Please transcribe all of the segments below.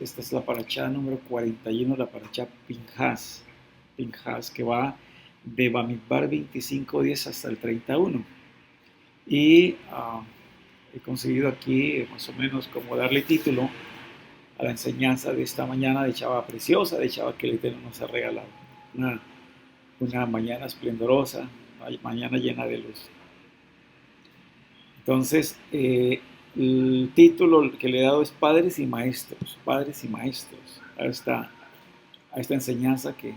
Esta es la paracha número 41, la paracha Pinhas. Pinhas que va de Bamidbar 25:10 hasta el 31. Y he conseguido aquí más o menos como darle título a la enseñanza de esta mañana de Chava preciosa, de Chava que el Eterno nos ha regalado. Una, una mañana esplendorosa, una mañana llena de luz. Entonces, el título que le he dado es Padres y Maestros, a esta enseñanza que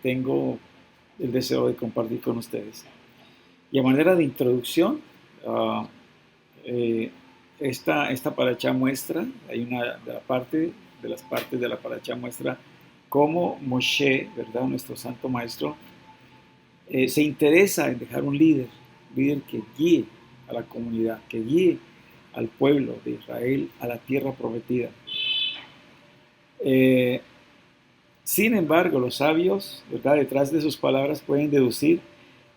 tengo el deseo de compartir con ustedes. Y a manera de introducción, uh, eh, esta paracha muestra, hay una de las partes de la paracha muestra cómo Moshe, ¿verdad? Nuestro santo maestro, se interesa en dejar un líder que guíe a la comunidad, que guíe al pueblo de Israel a la tierra prometida. Eh, Sin embargo, los sabios, ¿verdad? Detrás de sus palabras pueden deducir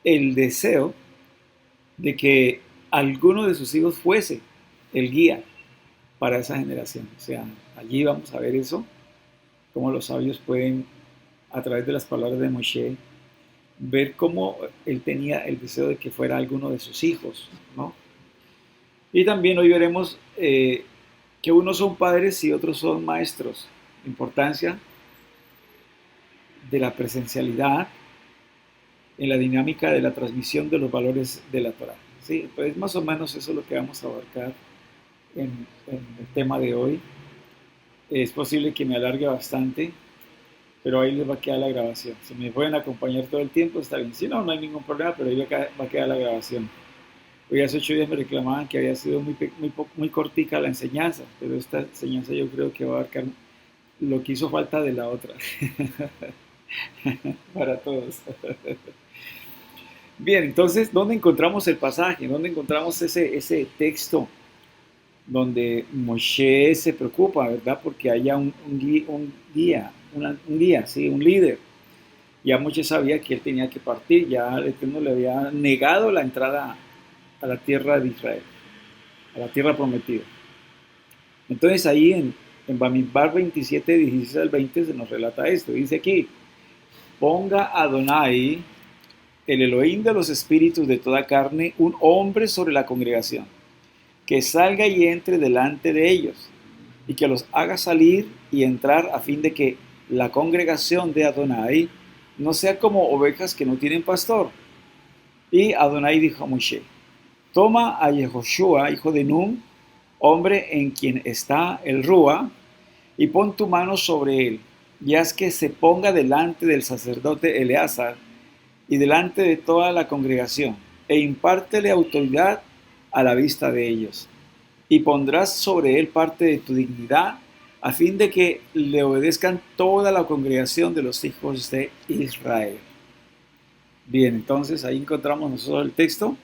el deseo de que alguno de sus hijos fuese el guía para esa generación. O sea, allí vamos a ver eso, cómo los sabios pueden, a través de las palabras de Moshe, ver cómo él tenía el deseo de que fuera alguno de sus hijos, ¿no? Y también hoy veremos que unos son padres y otros son maestros. La importancia de la presencialidad en la dinámica de la transmisión de los valores de la Torah. Sí, pues más o menos eso es lo que vamos a abarcar en el tema de hoy. Es posible que me alargue bastante, pero ahí les va a quedar la grabación. Si me pueden acompañar todo el tiempo, está bien. Si no, no hay ningún problema, pero ahí va a quedar la grabación. Hoy hace 8 días me reclamaban que había sido muy cortica la enseñanza, pero esta enseñanza yo creo que va a abarcar lo que hizo falta de la otra. Para todos. Bien, entonces, ¿dónde encontramos el pasaje? ¿Dónde encontramos ese texto donde Moshe se preocupa, ¿verdad? Porque haya un guía, ¿sí? Un líder. Ya Moshe sabía que él tenía que partir, ya el Eterno le había negado la entrada a la tierra de Israel, a la tierra prometida. Entonces ahí en Bamidbar 27, 16 al 20 se nos relata esto. Dice aquí, ponga Adonai, el Elohim de los espíritus de toda carne, un hombre sobre la congregación, que salga y entre delante de ellos, y que los haga salir y entrar a fin de que la congregación de Adonai no sea como ovejas que no tienen pastor. Y Adonai dijo a Moshe, toma a Yehoshua, hijo de Nun, hombre en quien está el Rúa, y pon tu mano sobre él, y haz que se ponga delante del sacerdote Eleazar y delante de toda la congregación, e impártele autoridad a la vista de ellos. Y pondrás sobre él parte de tu dignidad, a fin de que le obedezcan toda la congregación de los hijos de Israel. Bien, entonces ahí encontramos nosotros el texto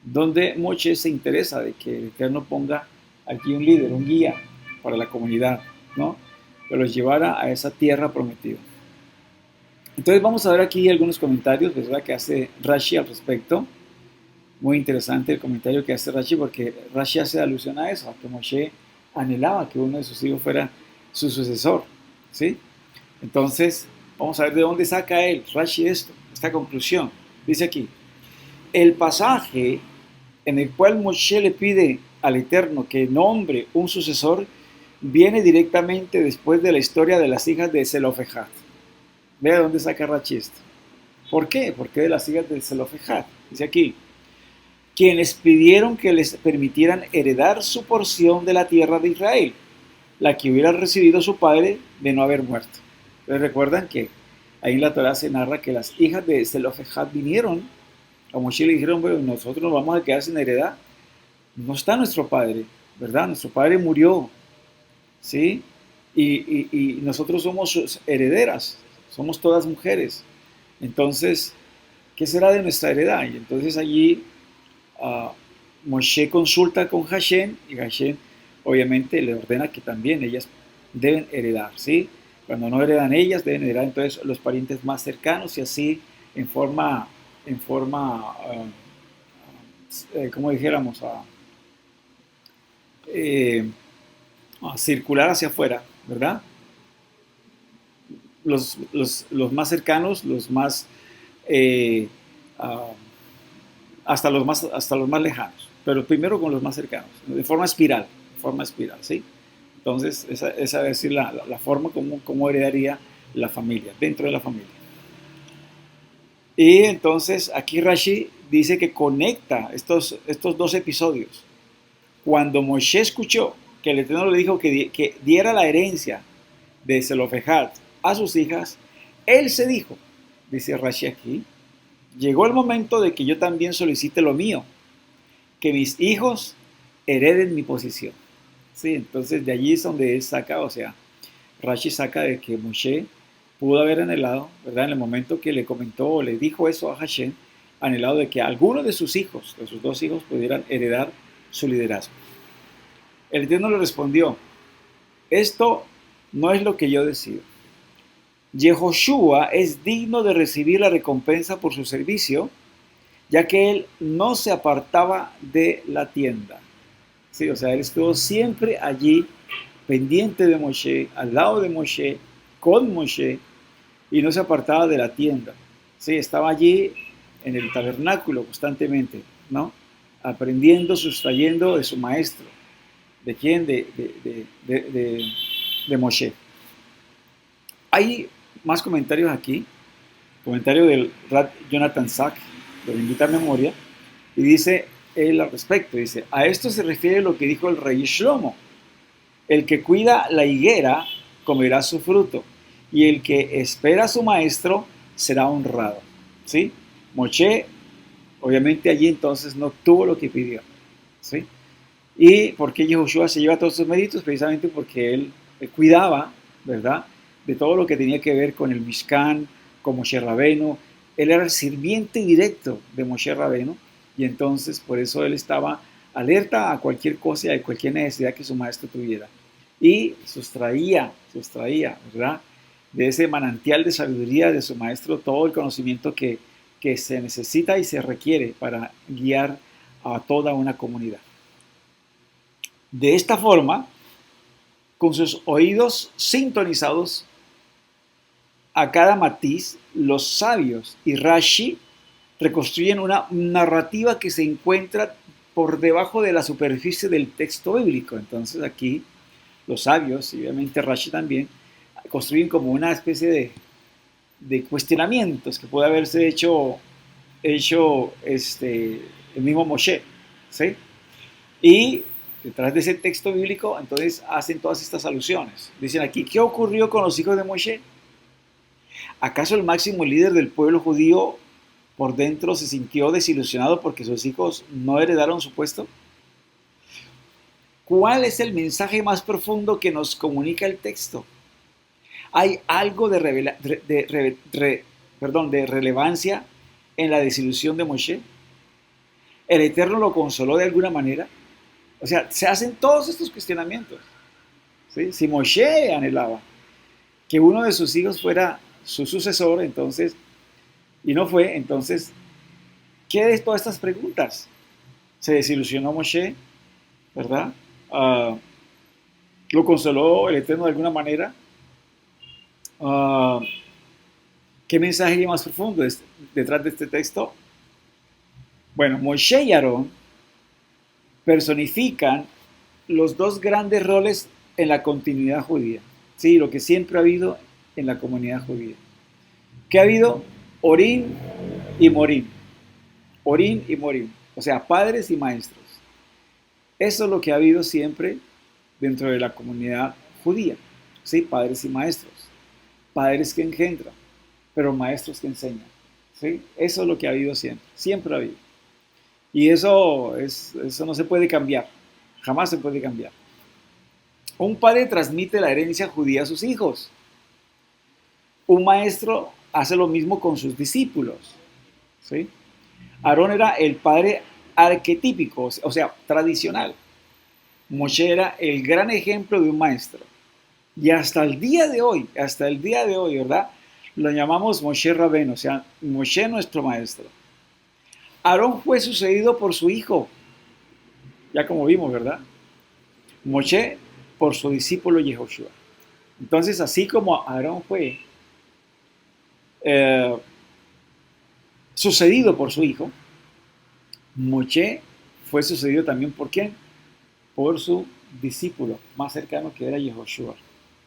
donde Moshe se interesa de que el Eterno ponga aquí un líder, un guía para la comunidad, ¿no? Que los llevara a esa tierra prometida. Entonces vamos a ver aquí algunos comentarios, ¿verdad? Que hace Rashi al respecto. Muy interesante el comentario que hace Rashi, porque Rashi hace alusión a eso, a que Moshe anhelaba que uno de sus hijos fuera su sucesor, ¿sí? Entonces, vamos a ver de dónde saca él, Rashi, esta conclusión. Dice aquí, el pasaje en el cual Moshe le pide al Eterno que nombre un sucesor viene directamente después de la historia de las hijas de Zelofejad. Vea dónde saca Rashi esto. ¿Por qué? ¿Por qué de las hijas de Zelofejad? Dice aquí, quienes pidieron que les permitieran heredar su porción de la tierra de Israel, la que hubiera recibido su padre de no haber muerto. Entonces recuerdan que ahí en la Torah se narra que las hijas de Zelofejad vinieron a Moshe y le dijeron, bueno, nosotros nos vamos a quedar sin heredad. No está nuestro padre, ¿verdad? Nuestro padre murió, ¿sí? Y nosotros somos sus herederas, somos todas mujeres. Entonces, ¿qué será de nuestra heredad? Y entonces allí Moshe consulta con Hashem y Hashem obviamente le ordena que también ellas deben heredar, ¿sí? Cuando no heredan ellas, deben heredar entonces los parientes más cercanos y así en forma, como dijéramos, circular hacia afuera, ¿verdad? Los más cercanos, los más, eh, ah, hasta los más lejanos, pero primero con los más cercanos, de forma espiral, ¿sí? Entonces, esa debe ser la forma como heredaría la familia, dentro de la familia. Y entonces aquí Rashi dice que conecta estos dos episodios. Cuando Moshe escuchó que el Eterno le dijo que diera la herencia de Zelofejad a sus hijas, él se dijo, dice Rashi aquí, llegó el momento de que yo también solicite lo mío, que mis hijos hereden mi posición. Sí, entonces de allí es donde él saca, o sea, Rashi saca de que Moshe pudo haber anhelado, ¿verdad? En el momento que le comentó o le dijo eso a Hashem, anhelado de que alguno de sus hijos, de sus dos hijos, pudieran heredar su liderazgo. El Eterno le respondió, esto no es lo que yo decido. Yehoshua es digno de recibir la recompensa por su servicio, ya que él no se apartaba de la tienda. Sí, o sea, él estuvo siempre allí, pendiente de Moshe, al lado de Moshe, con Moshe, y no se apartaba de la tienda. Sí, estaba allí en el tabernáculo constantemente, ¿no? Aprendiendo, sustrayendo de su maestro. ¿De quién? De Moshe. Hay más comentarios aquí. Comentario del Rat Jonathan Sack, de Bendita Memoria, y dice él al respecto, dice, a esto se refiere lo que dijo el rey Shlomo, el que cuida la higuera comerá su fruto, y el que espera a su maestro será honrado. ¿Sí? Moshe, obviamente allí entonces no tuvo lo que pidió. ¿Sí? ¿Y por qué Yehoshua se lleva todos esos méritos? Precisamente porque él cuidaba, ¿verdad?, de todo lo que tenía que ver con el Mishkan, con Moshe Rabeno. Él era el sirviente directo de Moshe Rabeno, y entonces por eso él estaba alerta a cualquier cosa y a cualquier necesidad que su maestro tuviera. Y sustraía, ¿verdad?, de ese manantial de sabiduría de su maestro todo el conocimiento que se necesita y se requiere para guiar a toda una comunidad. De esta forma, con sus oídos sintonizados a cada matiz, los sabios y Rashi reconstruyen una narrativa que se encuentra por debajo de la superficie del texto bíblico. Entonces aquí los sabios, y obviamente Rashi también, construyen como una especie de cuestionamientos que puede haberse hecho el mismo Moshe, ¿sí? Y detrás de ese texto bíblico, entonces hacen todas estas alusiones. Dicen aquí, ¿qué ocurrió con los hijos de Moshe? ¿Acaso el máximo líder del pueblo judío por dentro se sintió desilusionado porque sus hijos no heredaron su puesto? ¿Cuál es el mensaje más profundo que nos comunica el texto? ¿Hay algo de relevancia en la desilusión de Moshe? ¿El Eterno lo consoló de alguna manera? O sea, se hacen todos estos cuestionamientos. ¿Sí? Si Moshe anhelaba que uno de sus hijos fuera su sucesor, entonces, y no fue, entonces, ¿qué de todas estas preguntas? ¿Se desilusionó Moshe? ¿Verdad? ¿Lo consoló el Eterno de alguna manera? ¿Qué mensaje hay más profundo detrás de este texto? Bueno, Moshe y Aarón personifican los dos grandes roles en la continuidad judía. Sí, lo que siempre ha habido en la comunidad judía. ¿Qué ha habido? Orim y Morim. Orim y Morim. O sea, padres y maestros. Eso es lo que ha habido siempre dentro de la comunidad judía. Sí, padres y maestros. Padres que engendran, pero maestros que enseñan. ¿Sí? Eso es lo que ha habido siempre. Siempre ha habido. Y eso no se puede cambiar. Jamás se puede cambiar. Un padre transmite la herencia judía a sus hijos. Un maestro hace lo mismo con sus discípulos. ¿Sí? Aarón era el padre arquetípico, o sea, tradicional. Moshe era el gran ejemplo de un maestro. Y hasta el día de hoy, ¿verdad? Lo llamamos Moshe Rabén, o sea, Moshe nuestro maestro. Aarón fue sucedido por su hijo, ya como vimos, ¿verdad? Moshe por su discípulo Yehoshua. Entonces, así como Aarón fue eh, sucedido por su hijo, Moshe fue sucedido también por ¿quién? Por su discípulo más cercano, que era Yehoshua.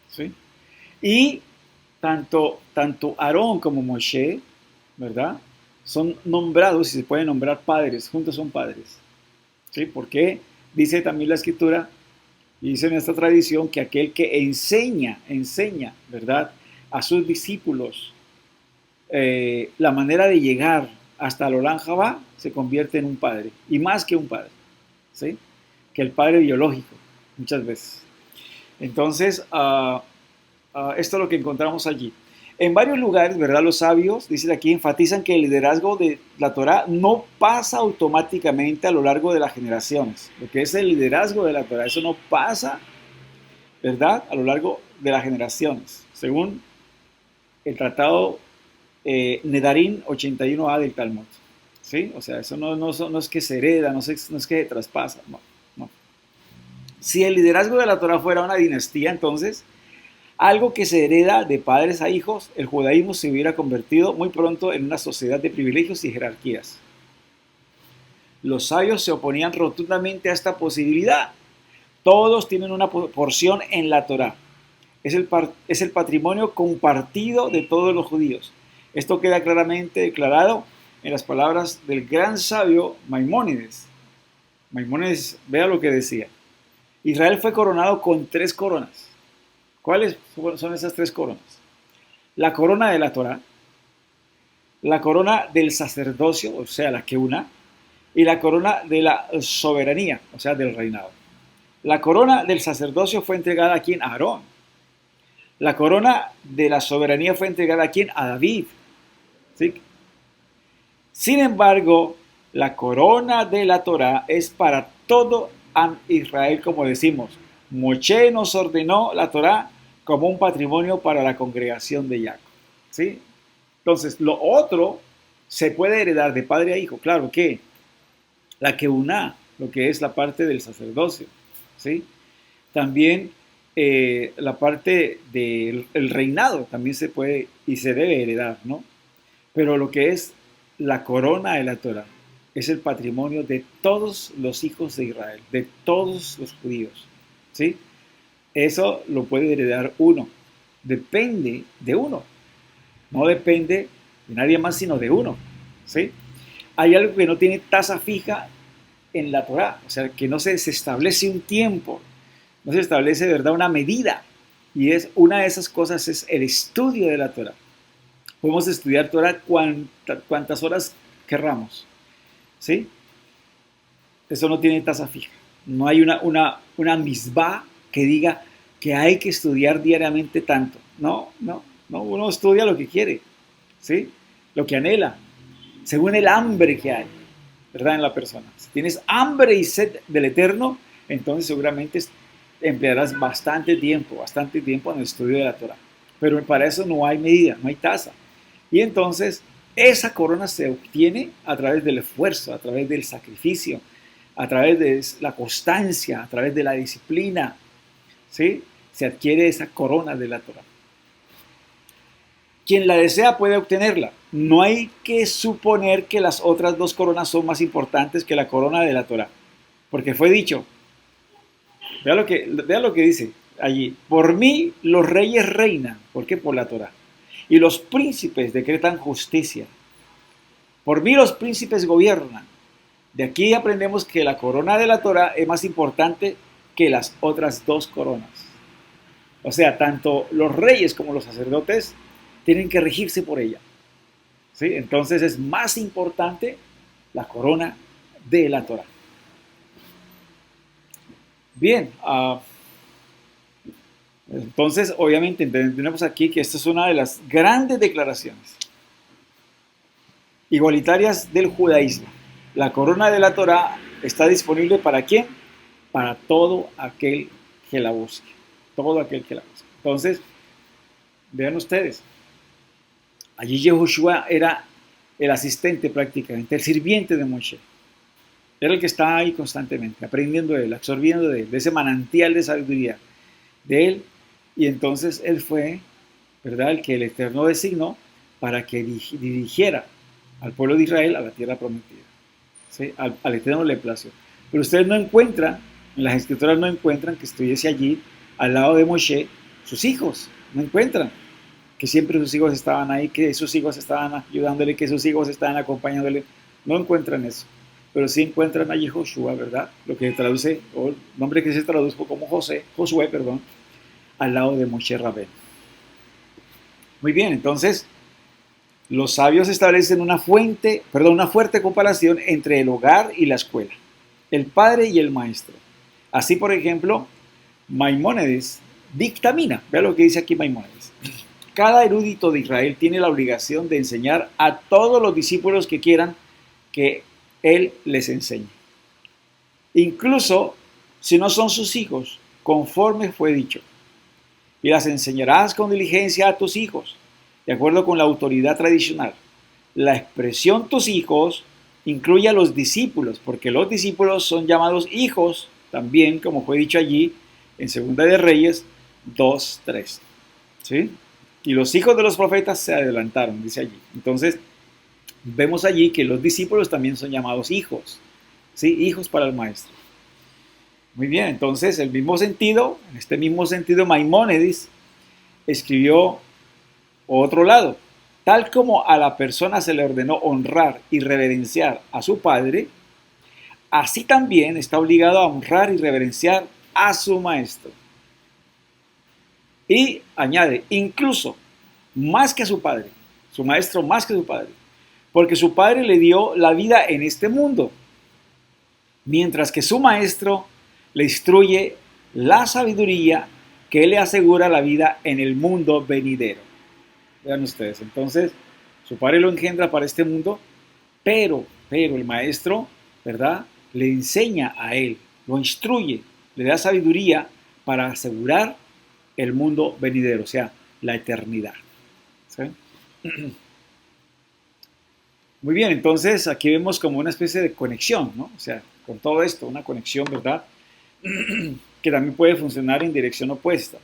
¿Sí? Y tanto Aarón como Moshe, ¿verdad? Son nombrados, y se pueden nombrar padres, juntos son padres. ¿Sí? Porque dice también la escritura, y dice en esta tradición, que aquel que enseña, ¿verdad? A sus discípulos la manera de llegar hasta el Olam Jabá, se convierte en un padre, y más que un padre, ¿sí? Que el padre biológico, muchas veces. Entonces, esto es lo que encontramos allí. En varios lugares, ¿verdad? Los sabios, dicen aquí, enfatizan que el liderazgo de la Torá no pasa automáticamente a lo largo de las generaciones. Lo que es el liderazgo de la Torá, eso no pasa, ¿verdad? A lo largo de las generaciones, según el tratado Nedarim 81a del Talmud. ¿Sí? O sea, eso no es que se hereda, no es que se traspasa, no, no. Si el liderazgo de la Torá fuera una dinastía, entonces algo que se hereda de padres a hijos, el judaísmo se hubiera convertido muy pronto en una sociedad de privilegios y jerarquías. Los sabios se oponían rotundamente a esta posibilidad. Todos tienen una porción en la Torá. Es el patrimonio compartido de todos los judíos. Esto queda claramente declarado en las palabras del gran sabio Maimónides. Maimónides, vea lo que decía. Israel fue coronado con 3 coronas. ¿Cuáles son esas 3 coronas? La corona de la Torá, la corona del sacerdocio, o sea, la Keuna, y la corona de la soberanía, o sea, del reinado. La corona del sacerdocio fue entregada a quién? A Aarón. La corona de la soberanía fue entregada a quién? A David. ¿Sí? Sin embargo, la corona de la Torá es para todo Israel, como decimos. Moshe nos ordenó la Torá como un patrimonio para la congregación de Jacob. ¿Sí? Entonces, lo otro se puede heredar de padre a hijo. Claro que la Keuná, lo que es la parte del sacerdocio. ¿Sí? También la parte del reinado también se puede y se debe heredar, ¿no? Pero lo que es la corona de la Torá es el patrimonio de todos los hijos de Israel, de todos los judíos, ¿sí? Eso lo puede heredar uno. Depende de uno. No depende de nadie más sino de uno, ¿sí? Hay algo que no tiene tasa fija en la Torá, o sea, que no se establece un tiempo, no se establece, de verdad, una medida. Y es una de esas cosas es el estudio de la Torá. Podemos estudiar Torah cuantas horas querramos, ¿sí? Eso no tiene tasa fija. No hay una misbah que diga que hay que estudiar diariamente tanto. No, uno estudia lo que quiere, ¿sí? Lo que anhela, según el hambre que hay, ¿verdad? En la persona. Si tienes hambre y sed del Eterno, entonces seguramente emplearás bastante tiempo en el estudio de la Torah. Pero para eso no hay medida, no hay tasa. Y entonces esa corona se obtiene a través del esfuerzo, a través del sacrificio, a través de la constancia, a través de la disciplina, ¿sí? Se adquiere esa corona de la Torah. Quien la desea puede obtenerla. No hay que suponer que las otras 2 coronas son más importantes que la corona de la Torah, porque fue dicho, vea lo que dice allí, por mí los reyes reinan, ¿por qué? Por la Torah. Y los príncipes decretan justicia. Por mí los príncipes gobiernan. De aquí aprendemos que la corona de la Torá es más importante que las otras 2 coronas. O sea, tanto los reyes como los sacerdotes tienen que regirse por ella. ¿Sí? Entonces es más importante la corona de la Torá. Bien, entonces obviamente entendemos aquí que esta es una de las grandes declaraciones igualitarias del judaísmo. La corona de la Torá está disponible ¿para quién? Para todo aquel que la busque. Todo aquel que la busque. Entonces, vean ustedes, allí Yehoshua era el asistente prácticamente, el sirviente de Moshe. Era el que estaba ahí constantemente, aprendiendo de él, absorbiendo de él, de ese manantial de sabiduría, de él, y entonces él fue, ¿verdad?, el que el Eterno designó para que dirigiera al pueblo de Israel a la tierra prometida. ¿Sí? Al Eterno le plació. Pero ustedes no encuentran, en las escrituras no encuentran que estuviese allí al lado de Moshe sus hijos, no encuentran que siempre sus hijos estaban ahí, que sus hijos estaban ayudándole, que sus hijos estaban acompañándole, no encuentran eso. Pero sí encuentran allí Joshua, ¿verdad? Lo que se traduce, o el nombre que se tradujo como Josué, perdón, al lado de Moshe Rabén. Muy bien, entonces los sabios establecen una fuerte comparación entre el hogar y la escuela, el padre y el maestro. Así, por ejemplo, Maimónides dictamina, vea lo que dice aquí Maimónides. Cada erudito de Israel tiene la obligación de enseñar a todos los discípulos que quieran que él les enseñe. Incluso si no son sus hijos, conforme fue dicho. Y las enseñarás con diligencia a tus hijos, de acuerdo con la autoridad tradicional. La expresión tus hijos incluye a los discípulos, porque los discípulos son llamados hijos también, como fue dicho allí en Segunda de Reyes 2:3. ¿Sí? Y los hijos de los profetas se adelantaron, dice allí. Entonces, vemos allí que los discípulos también son llamados hijos. ¿Sí? Hijos para el maestro. Muy bien, entonces, en este mismo sentido, Maimónides escribió otro lado. Tal como a la persona se le ordenó honrar y reverenciar a su padre, así también está obligado a honrar y reverenciar a su maestro. Y añade, incluso más que a su padre, su maestro más que a su padre, porque su padre le dio la vida en este mundo, mientras que su maestro le instruye la sabiduría que le asegura la vida en el mundo venidero. Vean ustedes, entonces su padre lo engendra para este mundo, pero el maestro, ¿verdad?, le enseña a él, lo instruye, le da sabiduría para asegurar el mundo venidero, o sea, la eternidad. ¿Sí? Muy bien, entonces aquí vemos como una especie de conexión, ¿no? O sea, con todo esto, una conexión, ¿verdad?, que también puede funcionar en dirección opuesta.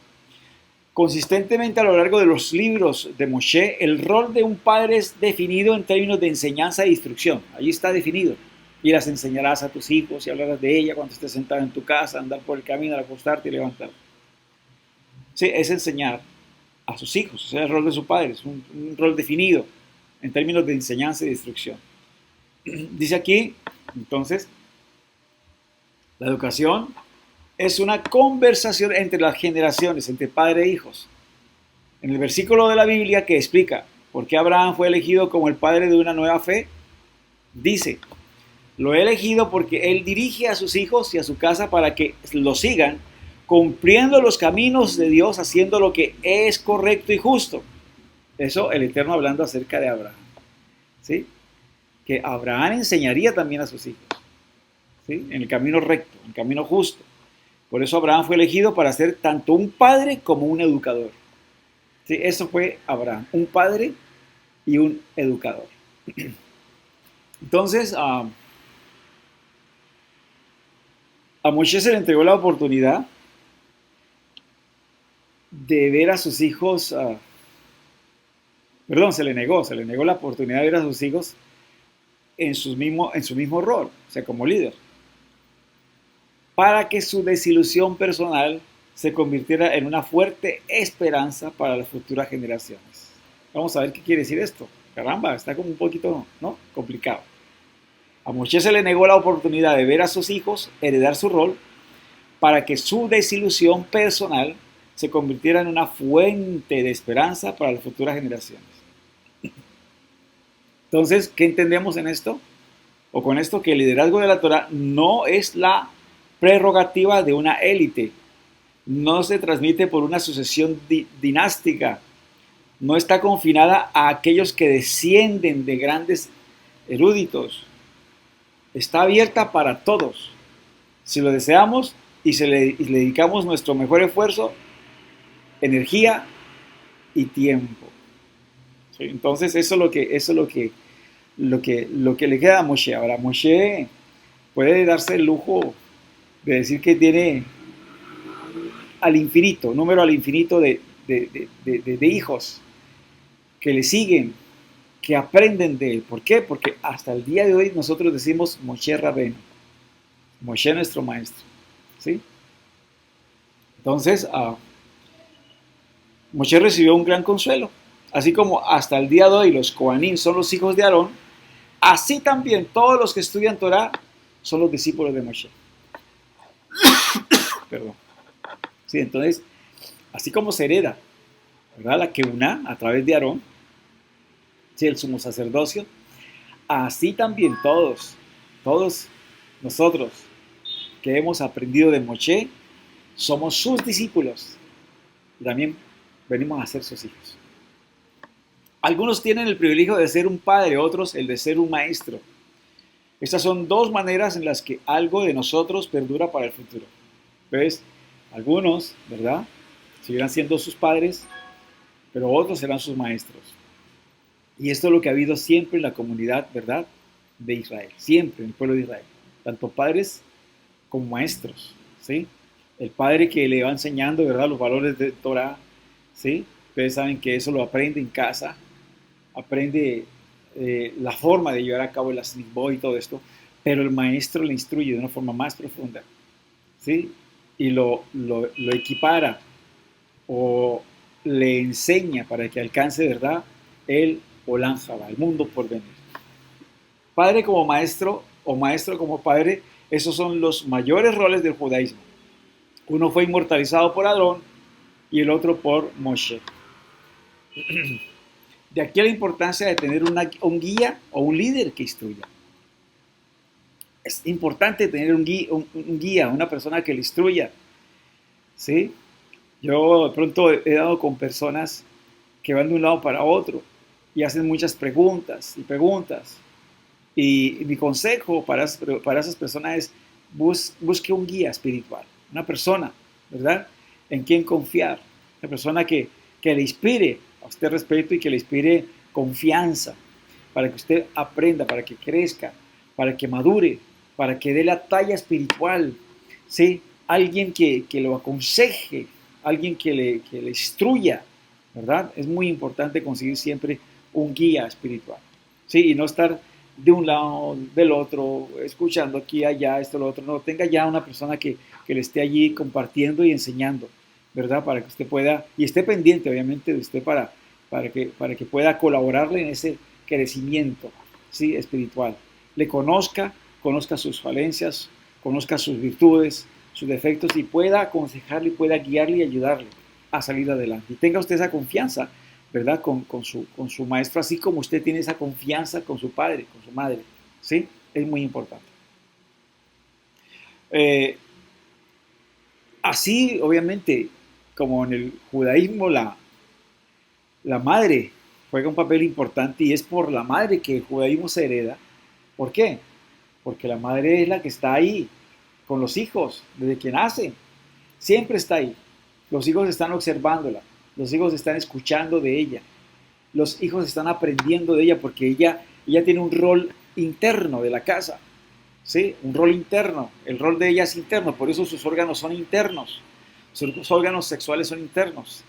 Consistentemente a lo largo de los libros de Moshe, el rol de un padre es definido en términos de enseñanza e instrucción. Allí está definido. Y las enseñarás a tus hijos y hablarás de ella cuando estés sentado en tu casa, andar por el camino, al acostarte y levantarte. Sí, es enseñar a sus hijos, o sea, el rol de su padre, es un rol definido en términos de enseñanza y de instrucción. Dice aquí, entonces, la educación es una conversación entre las generaciones, entre padre e hijos. En el versículo de la Biblia que explica por qué Abraham fue elegido como el padre de una nueva fe, dice, lo he elegido porque él dirige a sus hijos y a su casa para que lo sigan, cumpliendo los caminos de Dios, haciendo lo que es correcto y justo. Eso el Eterno hablando acerca de Abraham. ¿Sí? Que Abraham enseñaría también a sus hijos. ¿Sí? En el camino recto, en el camino justo. Por eso Abraham fue elegido para ser tanto un padre como un educador. ¿Sí? Eso fue Abraham, un padre y un educador. Entonces, a Moshe se le entregó la oportunidad de ver a sus hijos, se le negó la oportunidad de ver a sus hijos en su mismo rol, o sea, como líder, para que su desilusión personal se convirtiera en una fuerte esperanza para las futuras generaciones. Vamos a ver qué quiere decir esto. Caramba, está como un poquito, ¿no?, complicado. A Moshe se le negó la oportunidad de ver a sus hijos heredar su rol para que su desilusión personal se convirtiera en una fuente de esperanza para las futuras generaciones. Entonces, ¿qué entendemos en esto? O con esto, que el liderazgo de la Torah no es la prerrogativa de una élite, no se transmite por una sucesión dinástica, no está confinada a aquellos que descienden de grandes eruditos, está abierta para todos. Si lo deseamos y le dedicamos nuestro mejor esfuerzo, energía y tiempo. ¿Sí? Entonces eso es lo que le queda a Moshe. Ahora, Moshe puede darse el lujo de decir que tiene al infinito, un número al infinito de hijos que le siguen, que aprenden de él. ¿Por qué? Porque hasta el día de hoy nosotros decimos Moshe Rabbeinu, Moshe nuestro maestro, ¿sí? Entonces, Moshe recibió un gran consuelo. Así como hasta el día de hoy los Kohanim son los hijos de Aarón, así también todos los que estudian Torah son los discípulos de Moshe. Perdón. Sí, entonces, así como se hereda, ¿verdad? La Keuná a través de Aarón, sí, el sumo sacerdocio, así también todos nosotros que hemos aprendido de Moshe, somos sus discípulos y también venimos a ser sus hijos. Algunos tienen el privilegio de ser un padre, otros el de ser un maestro. Estas son dos maneras en las que algo de nosotros perdura para el futuro. Entonces, algunos, ¿verdad? Seguirán siendo sus padres, pero otros serán sus maestros. Y esto es lo que ha habido siempre en la comunidad, ¿verdad? De Israel, siempre en el pueblo de Israel. Tanto padres como maestros, ¿sí? El padre que le va enseñando, ¿verdad? Los valores de Torah, ¿sí? Ustedes saben que eso lo aprende en casa, aprende la forma de llevar a cabo el asnibó y todo esto, pero el maestro le instruye de una forma más profunda, ¿sí? Y lo equipara o le enseña para que alcance, ¿verdad? El Olam Jabá, el mundo por venir. Padre como maestro o maestro como padre, esos son los mayores roles del judaísmo. Uno fue inmortalizado por Aarón y el otro por Moshe. De aquí la importancia de tener un guía o un líder que instruya. Es importante tener un guía, una persona que le instruya, ¿sí? Yo de pronto he dado con personas que van de un lado para otro y hacen muchas preguntas y preguntas. Y mi consejo para esas personas es busque un guía espiritual, una persona, ¿verdad? En quien confiar, una persona que le inspire a usted respeto y que le inspire confianza, para que usted aprenda, para que crezca, para que madure, para que dé la talla espiritual, ¿sí? Alguien que lo aconseje, alguien que le instruya, ¿verdad? Es muy importante conseguir siempre un guía espiritual, ¿sí? Y no estar de un lado, del otro, escuchando aquí, allá, esto, lo otro. No, tenga ya una persona que le esté allí compartiendo y enseñando, ¿verdad? Para que usted pueda, y esté pendiente, obviamente, de usted para que pueda colaborarle en ese crecimiento, ¿sí? Espiritual. Le conozca sus falencias, conozca sus virtudes, sus defectos y pueda aconsejarle, pueda guiarle y ayudarle a salir adelante. Y tenga usted esa confianza, ¿verdad? Con su maestro, así como usted tiene esa confianza con su padre, con su madre, ¿sí? Es muy importante. Eh, Así, obviamente, como en el judaísmo, la madre juega un papel importante y es por la madre que el judaísmo se hereda. ¿Por qué? Porque la madre es la que está ahí con los hijos desde que nacen. Siempre está ahí. Los hijos están observándola, los hijos están escuchando de ella, los hijos están aprendiendo de ella porque ella tiene un rol interno de la casa, ¿sí? Un rol interno, el rol de ella es interno, por eso sus órganos son internos, sus órganos sexuales son internos,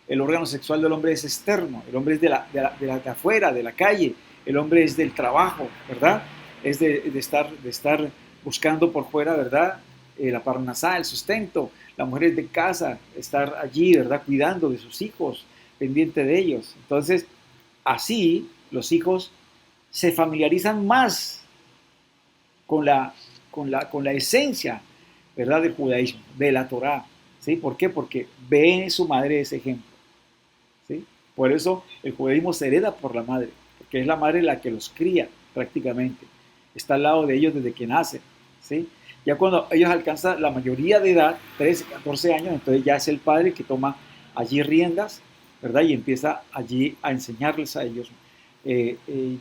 el órgano sexual del hombre es externo, el hombre es de afuera, de la calle, el hombre es del trabajo, ¿verdad? Es de estar buscando por fuera, ¿verdad? La parnasá, el sustento, la mujer es de casa, estar allí, ¿verdad? Cuidando de sus hijos, pendiente de ellos. Entonces, así los hijos se familiarizan más con la esencia, ¿verdad? Del judaísmo, de la Torá, ¿sí? ¿Por qué? Porque ve en su madre ese ejemplo, ¿sí? Por eso el judaísmo se hereda por la madre, porque es la madre la que los cría prácticamente, está al lado de ellos desde que nacen, ¿sí? Ya cuando ellos alcanzan la mayoría de edad, 13, 14 años, entonces ya es el padre que toma allí riendas, ¿verdad? Y empieza allí a enseñarles a ellos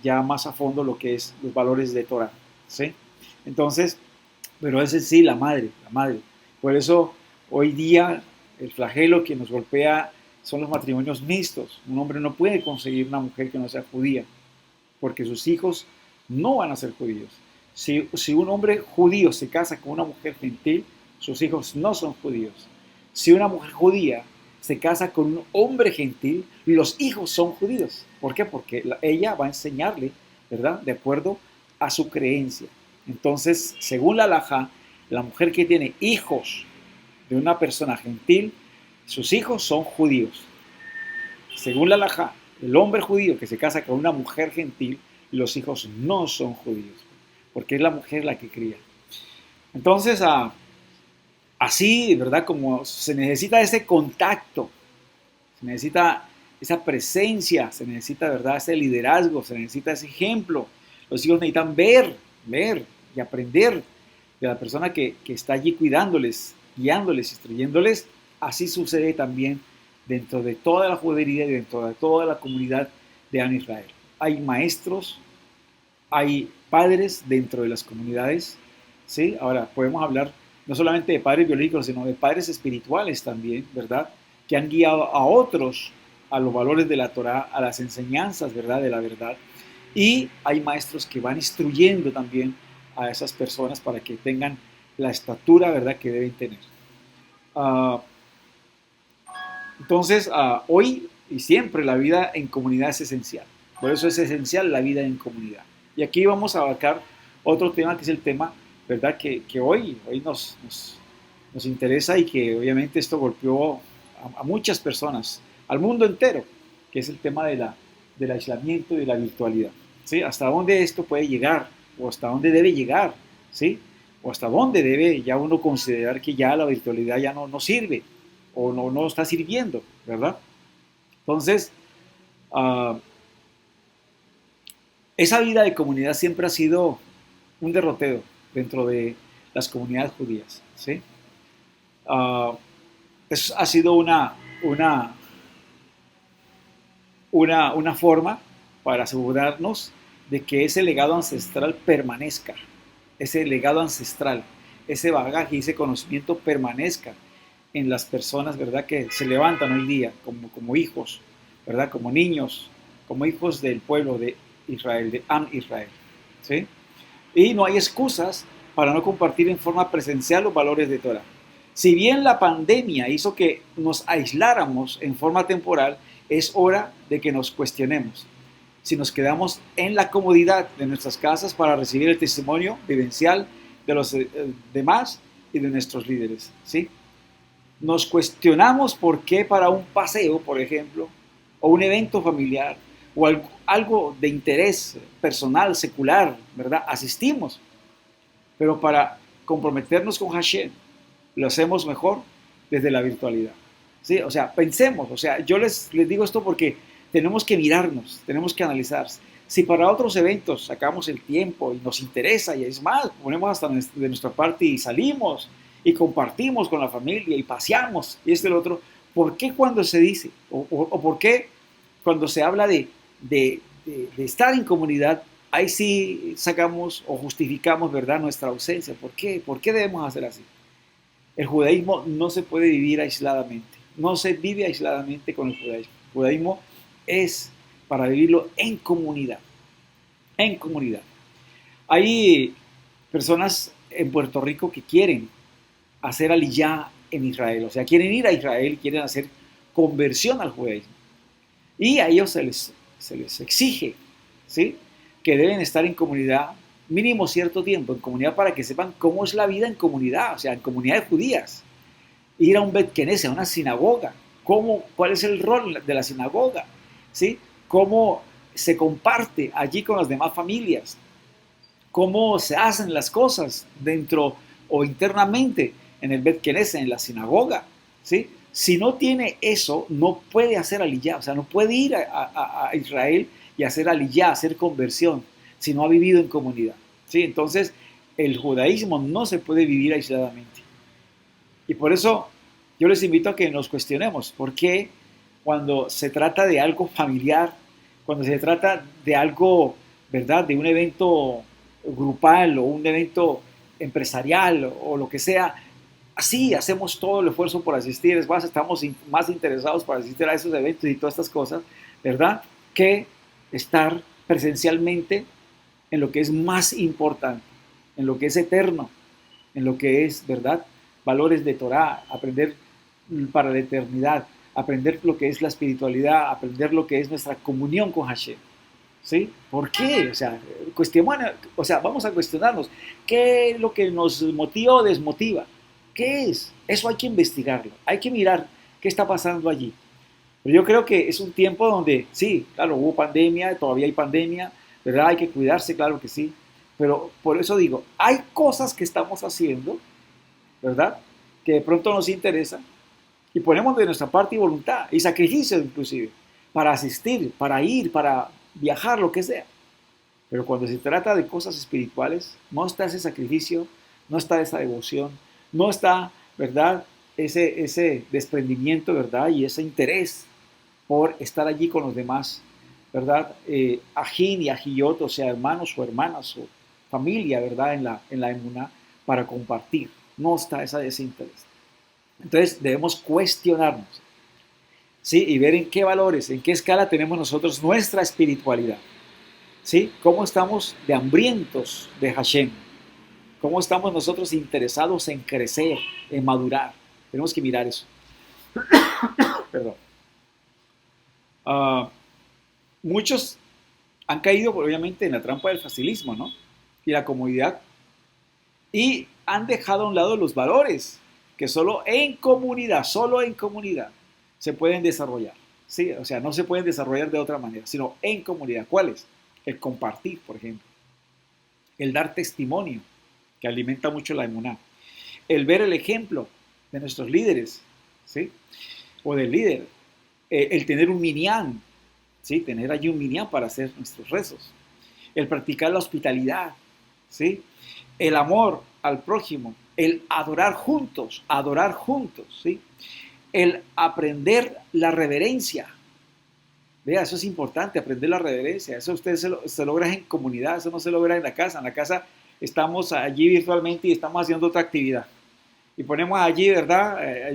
ya más a fondo lo que es los valores de Torah, ¿sí? Entonces, pero es en sí la madre, la madre. Por eso hoy día el flagelo que nos golpea son los matrimonios mixtos. Un hombre no puede conseguir una mujer que no sea judía, porque sus hijos no van a ser judíos. Si un hombre judío se casa con una mujer gentil, sus hijos no son judíos. Si una mujer judía se casa con un hombre gentil, los hijos son judíos. ¿Por qué? Porque ella va a enseñarle, ¿verdad? De acuerdo a su creencia. Entonces, según la halajá, la mujer que tiene hijos de una persona gentil, sus hijos son judíos. Según la halajá, el hombre judío que se casa con una mujer gentil, los hijos no son judíos, porque es la mujer la que cría. Entonces, así, ¿verdad? Como se necesita ese contacto, se necesita esa presencia, se necesita, ¿verdad? Ese liderazgo, se necesita ese ejemplo. Los hijos necesitan ver y aprender de la persona que está allí cuidándoles, guiándoles, instruyéndoles. Así sucede también dentro de toda la judería y dentro de toda la comunidad de Am Israel. Hay maestros, hay padres dentro de las comunidades, ¿sí? Ahora, podemos hablar no solamente de padres biológicos, sino de padres espirituales también, ¿verdad? Que han guiado a otros a los valores de la Torá, a las enseñanzas, ¿verdad? De la verdad. Y hay maestros que van instruyendo también a esas personas para que tengan la estatura, ¿verdad?, que deben tener. Uh, entonces, hoy y siempre la vida en comunidad es esencial. Por eso es esencial la vida en comunidad. Y aquí vamos a abarcar otro tema que es el tema, ¿verdad?, que hoy nos interesa y que obviamente esto golpeó a muchas personas, al mundo entero, que es el tema del aislamiento y de la virtualidad. ¿Sí? ¿Hasta dónde esto puede llegar? ¿O hasta dónde debe llegar? ¿Sí? ¿O hasta dónde debe ya uno considerar que ya la virtualidad ya no sirve? O no está sirviendo, ¿verdad? Entonces, esa vida de comunidad siempre ha sido un derrotero dentro de las comunidades judías, ¿sí? Eso ha sido una forma para asegurarnos de que ese legado ancestral permanezca, ese legado ancestral, ese bagaje y ese conocimiento permanezca en las personas, ¿verdad?, que se levantan hoy día como hijos, ¿verdad?, como niños, como hijos del pueblo de Israel, de Am Israel, ¿sí? Y no hay excusas para no compartir en forma presencial los valores de Torah. Si bien la pandemia hizo que nos aisláramos en forma temporal, es hora de que nos cuestionemos si nos quedamos en la comodidad de nuestras casas para recibir el testimonio vivencial de los demás y de nuestros líderes, ¿sí? Nos cuestionamos por qué para un paseo, por ejemplo, o un evento familiar, o algo de interés personal, secular, ¿verdad?, asistimos. Pero para comprometernos con Hashem, lo hacemos mejor desde la virtualidad. ¿Sí? O sea, pensemos, o sea, yo les digo esto porque tenemos que mirarnos, tenemos que analizar. Si para otros eventos sacamos el tiempo y nos interesa, y es más, ponemos hasta de nuestra parte y salimos y compartimos con la familia y paseamos y esto y lo otro, ¿por qué cuando se dice, o por qué cuando se habla de estar en comunidad, ahí sí sacamos o justificamos, ¿verdad?, nuestra ausencia? ¿Por qué? ¿Por qué debemos hacer así? El judaísmo no se puede vivir aisladamente. No se vive aisladamente con el judaísmo. El judaísmo es para vivirlo en comunidad. En comunidad. Hay personas en Puerto Rico que quieren hacer aliyá en Israel. O sea, quieren ir a Israel, quieren hacer conversión al judaísmo. Y a ellos se les exige, ¿sí?, que deben estar en comunidad mínimo cierto tiempo, en comunidad, para que sepan cómo es la vida en comunidad, o sea, en comunidades judías. Ir a un Bet Knesset, a una sinagoga, cuál es el rol de la sinagoga, ¿sí?, cómo se comparte allí con las demás familias, cómo se hacen las cosas dentro o internamente en el Bet Knesset, en la sinagoga, ¿sí? Si no tiene eso, no puede hacer aliyá, o sea, no puede ir a Israel y hacer aliyá, hacer conversión, si no ha vivido en comunidad, ¿sí? Entonces, el judaísmo no se puede vivir aisladamente. Y por eso yo les invito a que nos cuestionemos, ¿por qué cuando se trata de algo familiar, cuando se trata de algo, ¿verdad?, de un evento grupal o un evento empresarial o lo que sea, así hacemos todo el esfuerzo por asistir? Es más, estamos más interesados por asistir a esos eventos y todas estas cosas, ¿verdad?, que estar presencialmente en lo que es más importante, en lo que es eterno, en lo que es, ¿verdad?, valores de Torah, aprender para la eternidad, aprender lo que es la espiritualidad, aprender lo que es nuestra comunión con Hashem. ¿Sí? ¿Por qué? O sea, vamos a cuestionarnos. ¿Qué es lo que nos motiva o desmotiva? ¿Qué es? Eso hay que investigarlo. Hay que mirar qué está pasando allí. Pero yo creo que es un tiempo donde, sí, claro, hubo pandemia, todavía hay pandemia, ¿verdad? Hay que cuidarse, claro que sí. Pero por eso digo, hay cosas que estamos haciendo, ¿verdad? Que de pronto nos interesa y ponemos de nuestra parte y voluntad y sacrificio inclusive para asistir, para ir, para viajar, lo que sea. Pero cuando se trata de cosas espirituales, no está ese sacrificio, no está esa devoción, no está, ¿verdad? Ese desprendimiento, ¿verdad? Y ese interés por estar allí con los demás, ¿verdad? Ajín y ajiyot, o sea, hermanos o hermanas o familia, ¿verdad? En la emuná, para compartir. No está ese interés. Entonces debemos cuestionarnos, ¿sí? Y ver en qué valores, en qué escala tenemos nosotros nuestra espiritualidad, ¿sí? ¿Cómo estamos de hambrientos de Hashem? ¿Cómo estamos nosotros interesados en crecer, en madurar? Tenemos que mirar eso. Perdón. Uh, Muchos han caído obviamente en la trampa del facilismo, ¿no? Y la comodidad. Y han dejado a un lado los valores que solo en comunidad se pueden desarrollar. Sí, o sea, no se pueden desarrollar de otra manera, sino en comunidad. ¿Cuáles? El compartir, por ejemplo. El dar testimonio, que alimenta mucho la emuná. El ver el ejemplo de nuestros líderes, ¿sí? O del líder. El tener un minyan, ¿sí? Tener allí un minyan para hacer nuestros rezos. El practicar la hospitalidad, ¿sí? El amor al prójimo, el adorar juntos, ¿sí? El aprender la reverencia. Vea, eso es importante, aprender la reverencia. Eso usted se logra en comunidad, eso no se logra en la casa. En la casa estamos allí virtualmente y estamos haciendo otra actividad. Y ponemos allí, ¿verdad?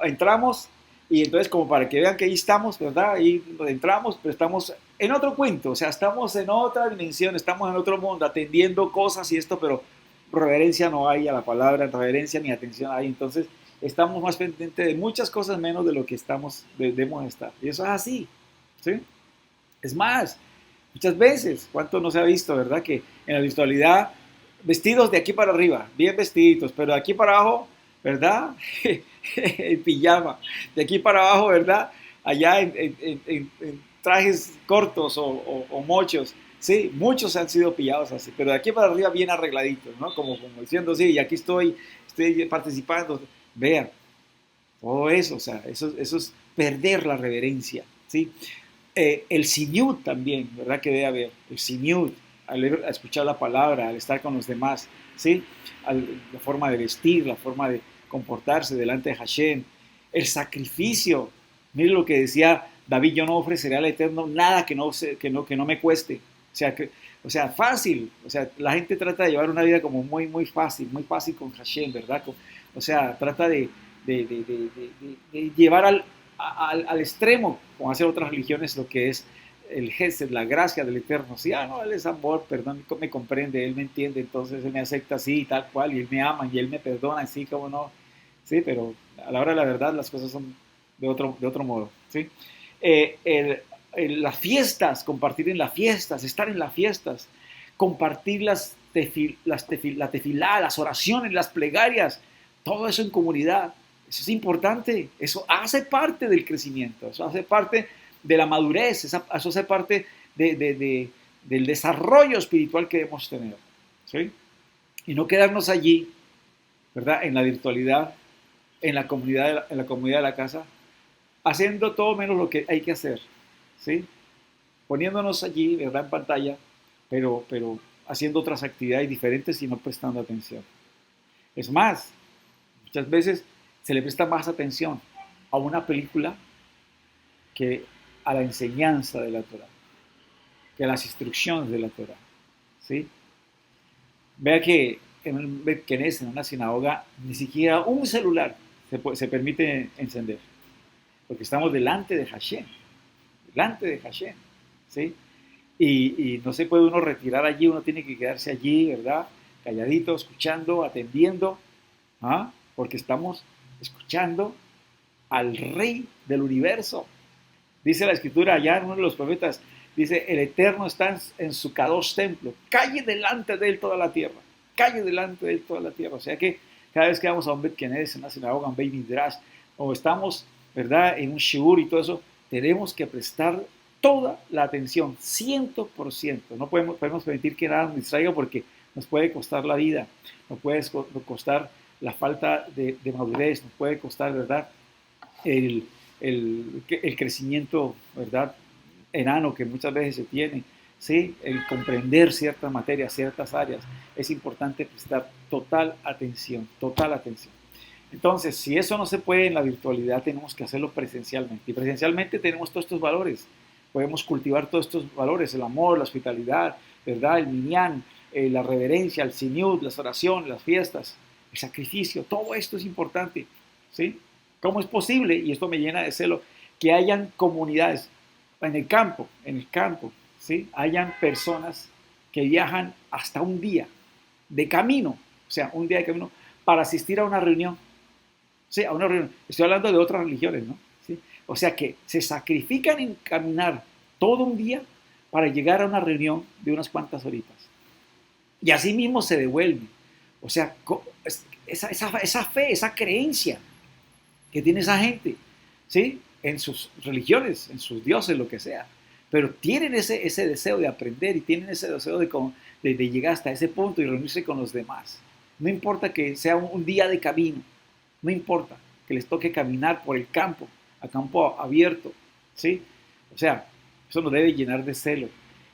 Entramos y entonces como para que vean que ahí estamos, ¿verdad? Ahí entramos, pero estamos en otro cuento, o sea, estamos en otra dimensión, estamos en otro mundo, atendiendo cosas y esto, pero reverencia no hay a la palabra, reverencia ni atención hay. Entonces estamos más pendientes de muchas cosas menos de lo que debemos estar. Y eso es así, ¿sí? Es más, muchas veces, ¿cuánto no se ha visto, verdad? Que en la virtualidad, vestidos de aquí para arriba, bien vestiditos, pero de aquí para abajo, ¿verdad? En pijama. De aquí para abajo, ¿verdad? Allá en trajes cortos o mochos. Sí, muchos han sido pillados así, pero de aquí para arriba bien arregladitos, ¿no? Como diciendo, sí, y aquí estoy participando. Vean, todo eso, o sea, eso es perder la reverencia, ¿sí? El siñut también, ¿verdad? Que debe haber. El siñut, al escuchar la palabra, al estar con los demás, ¿sí? La forma de vestir, la forma de comportarse delante de Hashem. El sacrificio. Mire lo que decía David, yo no ofreceré al Eterno nada que no me cueste. O sea, fácil. O sea, la gente trata de llevar una vida como muy fácil con Hashem, ¿verdad? O sea, trata de llevar al extremo, como hacen otras religiones, lo que es el gesed, la gracia del Eterno. Sí, no, Él es amor, perdón, me comprende, Él me entiende, entonces Él me acepta así, tal cual, y Él me ama, y Él me perdona, así como no. Sí, pero a la hora de la verdad las cosas son de otro modo. ¿Sí? Las fiestas, compartir en las fiestas, estar en las fiestas, compartir la tefilá, las oraciones, las plegarias, todo eso en comunidad. Eso es importante, eso hace parte del crecimiento, eso hace parte de la madurez, eso hace parte del desarrollo espiritual que debemos tener. ¿Sí? Y no quedarnos allí, ¿verdad? En la virtualidad, en la comunidad de la casa, haciendo todo menos lo que hay que hacer. ¿Sí? Poniéndonos allí, ¿verdad? En pantalla, pero haciendo otras actividades diferentes y no prestando atención. Es más, muchas veces se le presta más atención a una película que a la enseñanza de la Torah, que a las instrucciones de la Torah. ¿Sí? Vea que en un Bet Knesset, en una sinagoga, ni siquiera un celular se permite encender, porque estamos delante de Hashem, ¿sí? Y no se puede uno retirar allí, uno tiene que quedarse allí, ¿verdad? Calladito, escuchando, atendiendo, ¿ah? Porque estamos escuchando al Rey del universo. Dice la escritura allá en uno de los profetas, dice, el Eterno está en su Kadosh templo, calle delante de él toda la tierra, calle delante de él toda la tierra. O sea que cada vez que vamos a un Bet Knesset, en una sinagoga, un Beit Midrash, o estamos, ¿verdad?, en un shiur y todo eso, tenemos que prestar toda la atención, 100%. No podemos permitir que nada nos distraiga porque nos puede costar la vida, nos puede costar la falta de madurez, nos puede costar, ¿verdad?, el crecimiento, ¿verdad?, enano que muchas veces se tiene, ¿sí? El comprender ciertas materias, ciertas áreas. Es importante prestar total atención, total atención. Entonces, si eso no se puede en la virtualidad, tenemos que hacerlo presencialmente. Y presencialmente tenemos todos estos valores. Podemos cultivar todos estos valores, el amor, la hospitalidad, ¿verdad?, el minyan, la reverencia, el sinyut, las oraciones, las fiestas, el sacrificio. Todo esto es importante, ¿sí? ¿Cómo es posible? Y esto me llena de celo, que hayan comunidades en el campo, ¿sí? Hayan personas que viajan hasta un día de camino, o sea, un día de camino, para asistir a una reunión. Sí, a una reunión. Estoy hablando de otras religiones, ¿no? ¿Sí? O sea, que se sacrifican en caminar todo un día para llegar a una reunión de unas cuantas horitas. Y así mismo se devuelven. O sea, esa fe, esa creencia que tiene esa gente, ¿sí?, en sus religiones, en sus dioses, lo que sea. Pero tienen ese deseo de aprender y tienen ese deseo de llegar hasta ese punto y reunirse con los demás. No importa que sea un día de camino, no importa que les toque caminar por el campo, a campo abierto, ¿sí? O sea, eso nos debe llenar de celo.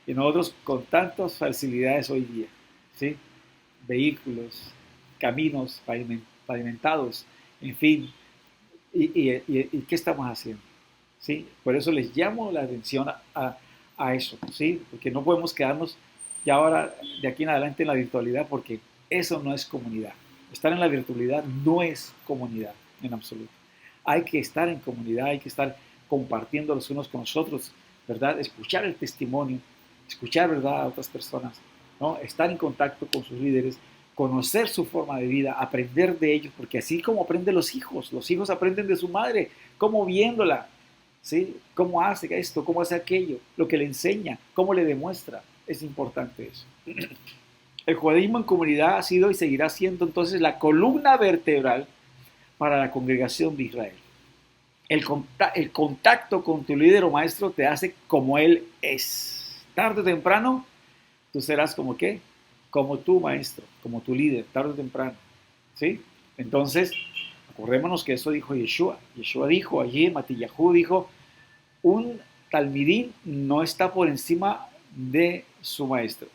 Y nosotros con tantas facilidades hoy día, ¿sí? Vehículos, caminos pavimentados, en fin. ¿Y qué estamos haciendo? ¿Sí? Por eso les llamo la atención a eso, ¿sí? Porque no podemos quedarnos ya ahora, de aquí en adelante, en la virtualidad, porque eso no es comunidad. Estar en la virtualidad no es comunidad en absoluto. Hay que estar en comunidad, hay que estar compartiendo los unos con los otros, ¿verdad? Escuchar el testimonio, escuchar, ¿verdad?, a otras personas, ¿no? Estar en contacto con sus líderes, conocer su forma de vida, aprender de ellos, porque así como aprenden los hijos aprenden de su madre, como viéndola, ¿sí? Cómo hace esto, cómo hace aquello, lo que le enseña, cómo le demuestra. Es importante eso. El judaísmo en comunidad ha sido y seguirá siendo entonces la columna vertebral para la congregación de Israel. El contacto con tu líder o maestro te hace como él es. Tarde o temprano, tú serás como qué, como tu maestro, como tu líder, tarde o temprano, ¿sí? Entonces, acordémonos que eso dijo Yeshua. Yeshua dijo allí, Matillahu dijo, un talmidín no está por encima de su maestro,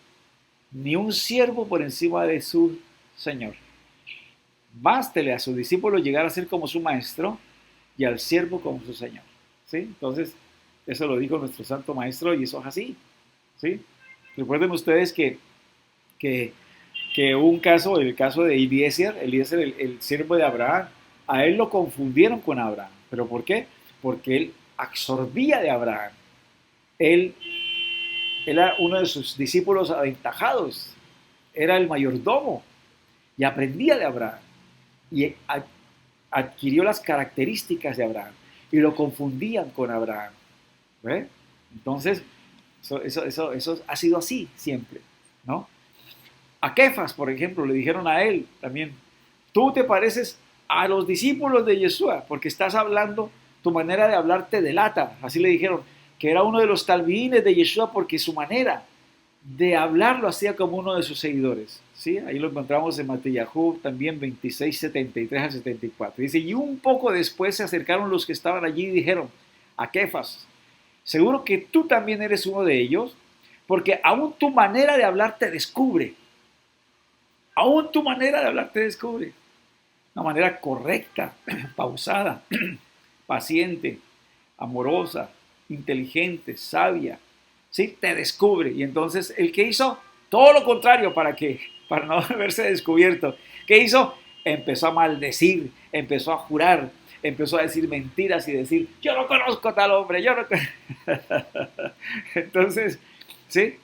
ni un siervo por encima de su señor. Bástele a su discípulo llegar a ser como su maestro y al siervo como su señor, ¿sí? Entonces, eso lo dijo nuestro santo maestro y eso es así, ¿sí? Recuerden ustedes que hubo un caso, el caso de Eliezer, el siervo de Abraham, a él lo confundieron con Abraham. ¿Pero por qué? Porque él absorbía de Abraham. Él era uno de sus discípulos aventajados, era el mayordomo y aprendía de Abraham y adquirió las características de Abraham y lo confundían con Abraham. ¿Ve? Entonces, eso ha sido así siempre, ¿no? A Kefas, por ejemplo, le dijeron a él también, tú te pareces a los discípulos de Yeshua, porque estás hablando, tu manera de hablar te delata. Así le dijeron, que era uno de los talmidines de Yeshua porque su manera de hablar lo hacía como uno de sus seguidores. ¿Sí? Ahí lo encontramos en Matillahu también 26, 73 al 74. Dice, y un poco después se acercaron los que estaban allí y dijeron a Kefas, seguro que tú también eres uno de ellos, porque aún tu manera de hablar te descubre. Aún tu manera de hablar te descubre. Una manera correcta, pausada, paciente, amorosa, inteligente, sabia. ¿Sí? Te descubre. Y entonces, ¿el que hizo? Todo lo contrario, para no verse descubierto. ¿Qué hizo? Empezó a maldecir, empezó a jurar, empezó a decir mentiras y decir, yo no conozco a tal hombre, yo no Entonces, ¿sí?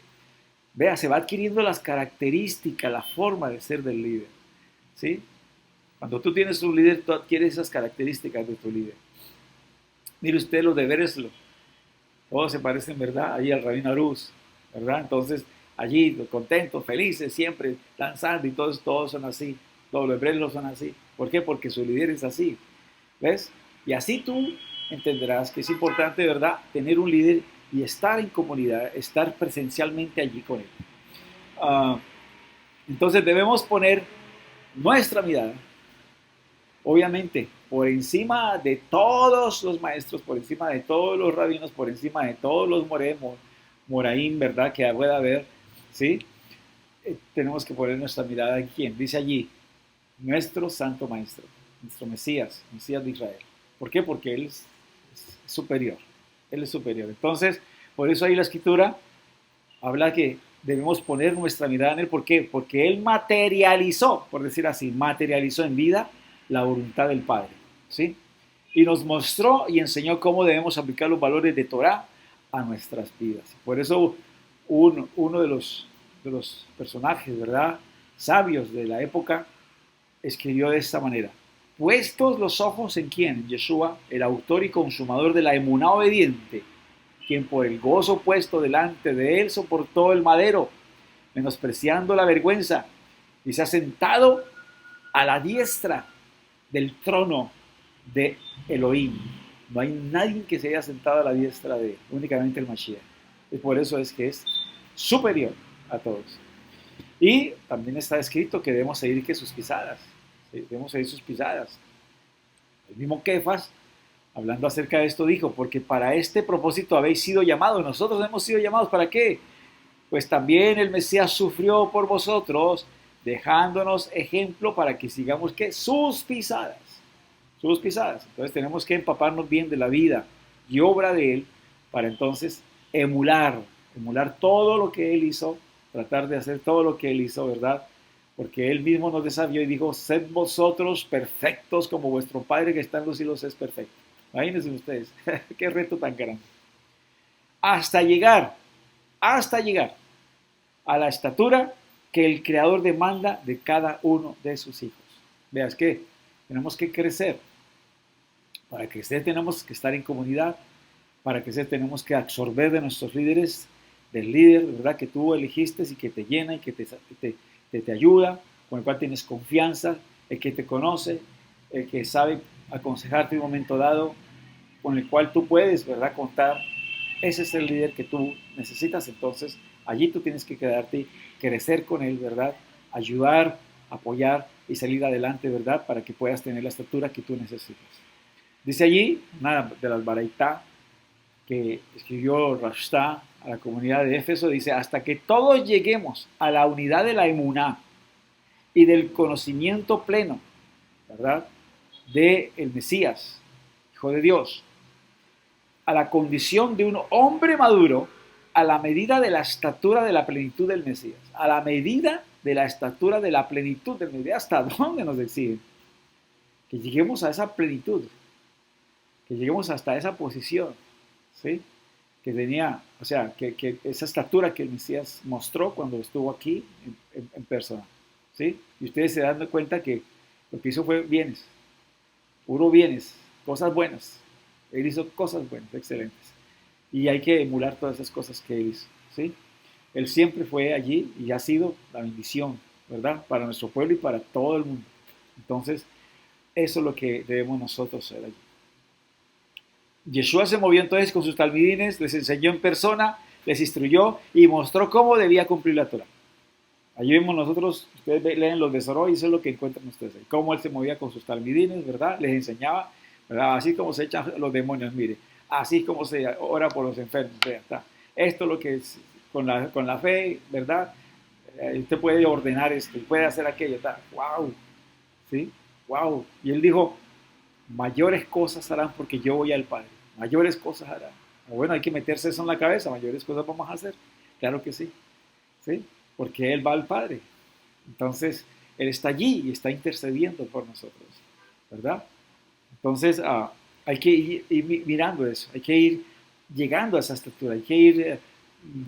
Vea, se va adquiriendo las características, la forma de ser del líder, ¿sí? Cuando tú tienes un líder, tú adquieres esas características de tu líder. Mire usted los de Breslo, todos se parecen, ¿verdad? Ahí al Rabino Arús, ¿verdad? Entonces, allí, contentos, felices, siempre danzando y todos son así. Todos los hebreos son así. ¿Por qué? Porque su líder es así. ¿Ves? Y así tú entenderás que es importante, ¿verdad?, tener un líder y estar en comunidad, estar presencialmente allí con él. Uh, entonces debemos poner nuestra mirada, obviamente, por encima de todos los maestros, por encima de todos los rabinos, por encima de todos los moraín, ¿verdad?, que pueda haber, ¿sí? Tenemos que poner nuestra mirada en quién. Dice allí, nuestro santo maestro, nuestro Mesías de Israel. ¿Por qué? Porque Él es superior. Él es superior. Entonces, por eso ahí la escritura habla que debemos poner nuestra mirada en Él. ¿Por qué? Porque Él materializó, por decir así, materializó en vida la voluntad del Padre. ¿Sí? Y nos mostró y enseñó cómo debemos aplicar los valores de Torah a nuestras vidas. Por eso uno de los personajes, ¿verdad?, sabios de la época, escribió de esta manera: puestos los ojos en quién, en Yeshua, el autor y consumador de la emuná obediente, quien por el gozo puesto delante de él soportó el madero, menospreciando la vergüenza, y se ha sentado a la diestra del trono de Elohim. No hay nadie que se haya sentado a la diestra de él, únicamente el Mashiach. Y por eso es que es superior a todos. Y también está escrito que debemos seguir que sus pisadas. Debemos seguir sus pisadas. El mismo Kefas, hablando acerca de esto, dijo: porque para este propósito habéis sido llamados. Nosotros hemos sido llamados, ¿para qué? Pues también el Mesías sufrió por vosotros, dejándonos ejemplo para que sigamos, ¿qué? Sus pisadas. Sus pisadas. Entonces tenemos que empaparnos bien de la vida y obra de Él, para entonces emular todo lo que Él hizo, tratar de hacer todo lo que Él hizo, ¿verdad? Porque Él mismo nos desafió y dijo: sed vosotros perfectos como vuestro Padre que está en los cielos es perfecto. Imagínense ustedes, qué reto tan grande. Hasta llegar a la estatura que el Creador demanda de cada uno de sus hijos. Veas que tenemos que crecer. Para crecer tenemos que estar en comunidad. Para crecer tenemos que absorber de nuestros líderes, del líder, ¿verdad?, que tú elegiste y que te llena y que te ayuda, con el cual tienes confianza, el que te conoce, el que sabe aconsejarte en un momento dado, con el cual tú puedes, ¿verdad?, contar. Ese es el líder que tú necesitas. Entonces allí tú tienes que quedarte y crecer con él, ¿verdad?, ayudar, apoyar y salir adelante, ¿verdad?, para que puedas tener la estatura que tú necesitas. Dice allí, una de las baraitá que escribió Rashta a la comunidad de Éfeso, dice: hasta que todos lleguemos a la unidad de la emuná y del conocimiento pleno, ¿verdad?, de el Mesías, Hijo de Dios, a la condición de un hombre maduro, a la medida de la estatura de la plenitud del Mesías, a la medida de la estatura de la plenitud del Mesías. ¿Hasta dónde nos exigen? Que lleguemos a esa plenitud, que lleguemos hasta esa posición, ¿sí?, que tenía, o sea, que esa estatura que el Mesías mostró cuando estuvo aquí en persona, ¿sí? Y ustedes se dan cuenta que lo que hizo fue bienes, puro bienes, cosas buenas. Él hizo cosas buenas, excelentes. Y hay que emular todas esas cosas que él hizo, ¿sí? Él siempre fue allí y ha sido la bendición, ¿verdad?, para nuestro pueblo y para todo el mundo. Entonces, eso es lo que debemos nosotros ser allí. Yeshua se movió entonces con sus talmidines, les enseñó en persona, les instruyó y mostró cómo debía cumplir la Torah. Allí vemos nosotros, ustedes leen los de Soró y eso es lo que encuentran ustedes ahí. Cómo él se movía con sus talmidines, ¿verdad? Les enseñaba, ¿verdad? Así como se echan los demonios, mire. Así como se ora por los enfermos, ¿verdad? Está. Esto es lo que es con la fe, ¿verdad? Usted puede ordenar esto, puede hacer aquello, ¿está? ¡Wow! ¿Sí? ¡Wow! Y él dijo: mayores cosas harán porque yo voy al Padre. Mayores cosas harán. Bueno, hay que meterse eso en la cabeza. Mayores cosas vamos a hacer. Claro que sí. ¿Sí? Porque Él va al Padre. Entonces, Él está allí y está intercediendo por nosotros. ¿Verdad? Entonces, hay que ir mirando eso. Hay que ir llegando a esa estatura. Hay que ir